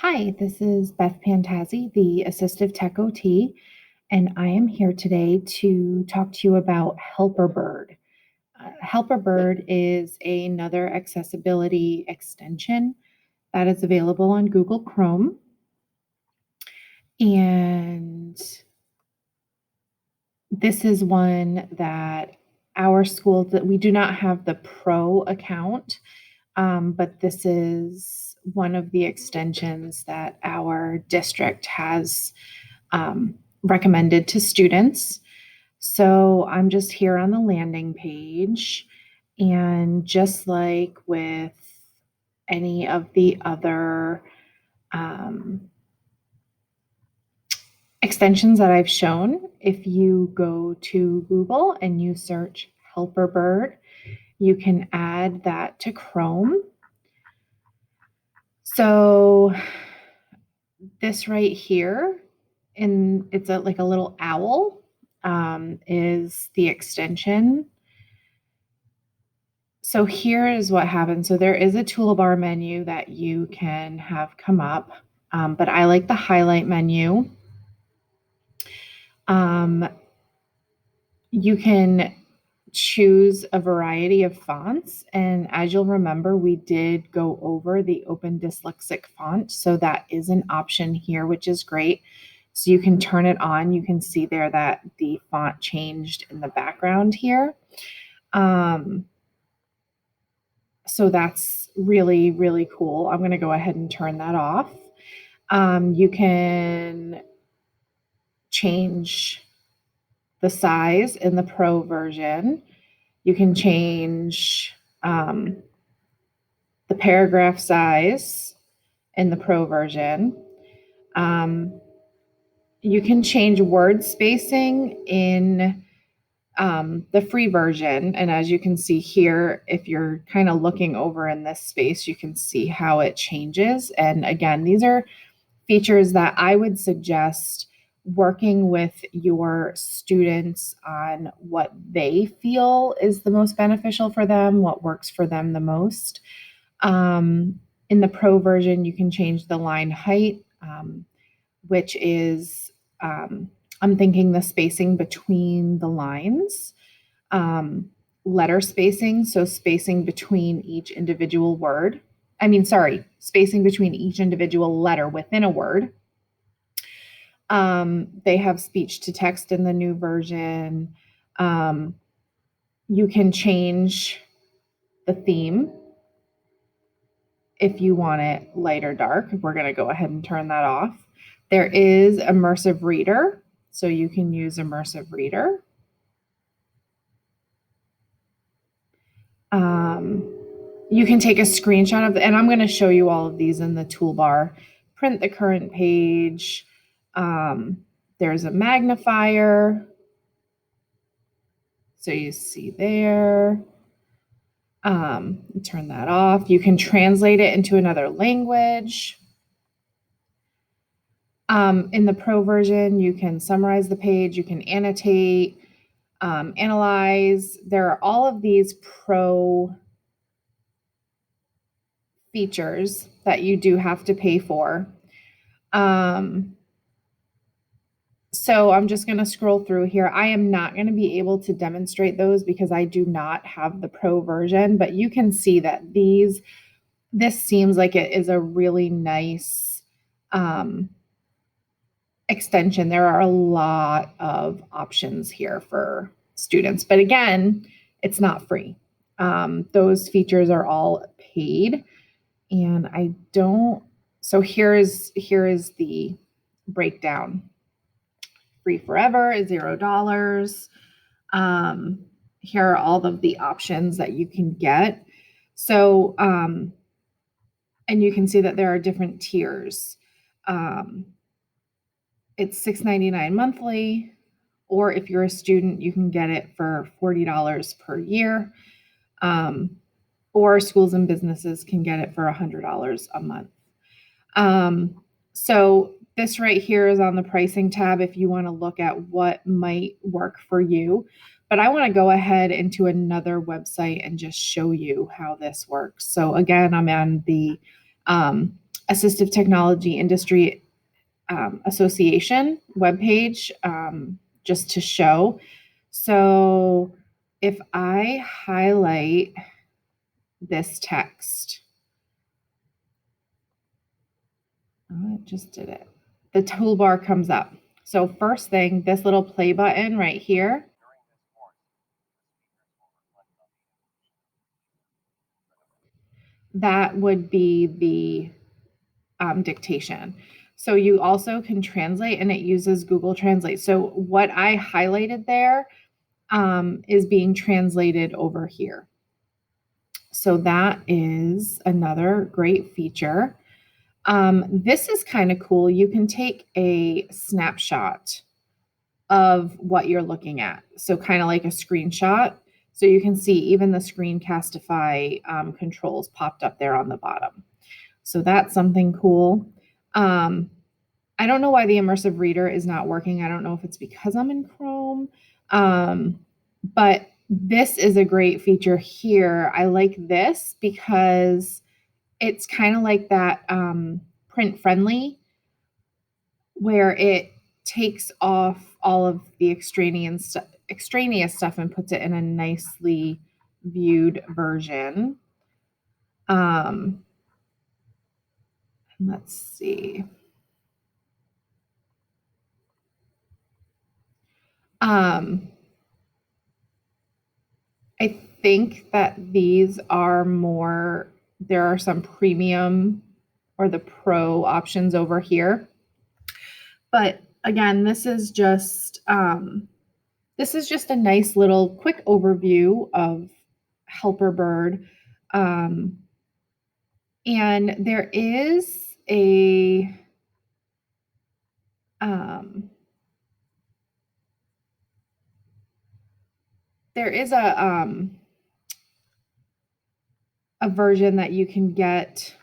Hi, this is Beth Pantazzi, the Assistive Tech OT, and I am here today to talk to you about HelperBird. HelperBird is another accessibility extension that is available on Google Chrome. And this is one that our school, that we do not have the pro account, but this is one of the extensions that our district has recommended to students. So I'm just here on the landing page, and just like with any of the other extensions that I've shown, if you go to Google and you search HelperBird, you can add that to Chrome. So this right here, and it's like a little owl, is the extension. So here is what happens. So there is a toolbar menu that you can have come up, but I like the highlight menu. You can choose a variety of fonts, and as you'll remember, we did go over the Open Dyslexic font, so that is an option here, which is great. So you can turn it on. You can see there that the font changed in the background here. So that's really, really cool. I'm going to go ahead and turn that off. You can change the size in the Pro version. You can change the paragraph size in the Pro version. You can change word spacing in the free version. And as you can see here, if you're kind of looking over in this space, you can see how it changes. And again, these are features that I would suggest working with your students on what they feel is the most beneficial for them, what works for them the most. In the Pro version, you can change the line height, which is, I'm thinking the spacing between the lines, letter spacing, so spacing between each individual word. Spacing between each individual letter within a word. They have speech to text in the new version. You can change the theme if you want it light or dark. We're going to go ahead and turn that off. There is Immersive Reader, so you can use Immersive Reader. You can take a screenshot of and I'm going to show you all of these in the toolbar. Print the current page. There's a magnifier. So you see there. Turn that off. You can translate it into another language. In the Pro version, you can summarize the page. You can annotate, analyze. There are all of these Pro features that you do have to pay for. So I'm just going to scroll through here. I am not going to be able to demonstrate those because I do not have the Pro version, but you can see that this seems like it is a really nice extension. There are a lot of options here for students, but again, it's not free. Those features are all paid, and so here is the breakdown. Free forever is $0. Here are all of the options that you can get. So, and you can see that there are different tiers. It's $6.99 monthly, or if you're a student, you can get it for $40 per year. Or schools and businesses can get it for $100 a month. So this right here is on the pricing tab if you want to look at what might work for you. But I want to go ahead into another website and just show you how this works. So again, I'm on the Assistive Technology Industry Association webpage, just to show. So if I highlight this text, oh, it just did it. The toolbar comes up. So first thing, this little play button right here. That would be the dictation. So you also can translate, and it uses Google Translate. So what I highlighted there is being translated over here. So that is another great feature. This is kind of cool. You can take a snapshot of what you're looking at. So kind of like a screenshot. So you can see even the Screencastify controls popped up there on the bottom. So that's something cool. I don't know why the immersive reader is not working. I don't know if it's because I'm in Chrome, but this is a great feature here. I like this because it's kind of like that print friendly, where it takes off all of the extraneous stuff and puts it in a nicely viewed version. Let's see. I think that these are more, there are some premium or the pro options over here. But again, this is just a nice little quick overview of HelperBird. And there is a a version that you can get,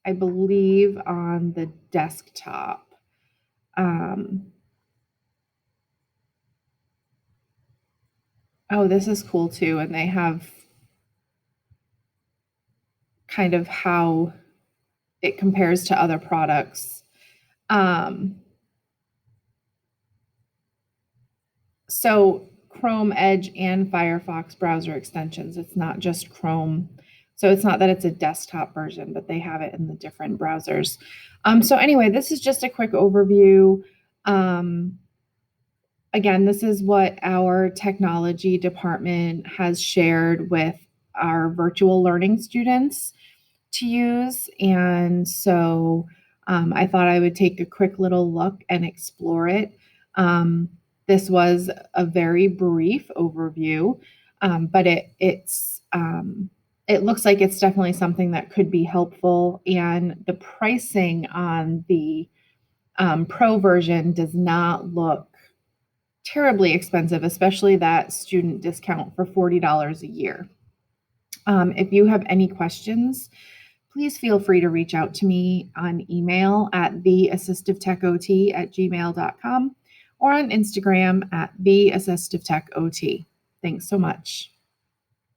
I believe, on the desktop. Oh, this is cool too. And they have kind of how it compares to other products. So Chrome, Edge, and Firefox browser extensions. It's not just Chrome. So it's not that it's a desktop version, but they have it in the different browsers. So anyway, this is just a quick overview. Again, this is what our technology department has shared with our virtual learning students to use. And so I thought I would take a quick little look and explore it. This was a very brief overview, but it looks like it's definitely something that could be helpful. And the pricing on the pro version does not look terribly expensive, especially that student discount for $40 a year. If you have any questions, please feel free to reach out to me on email at theassistivetechot@gmail.com or on Instagram at theassistivetechot. Thanks so much.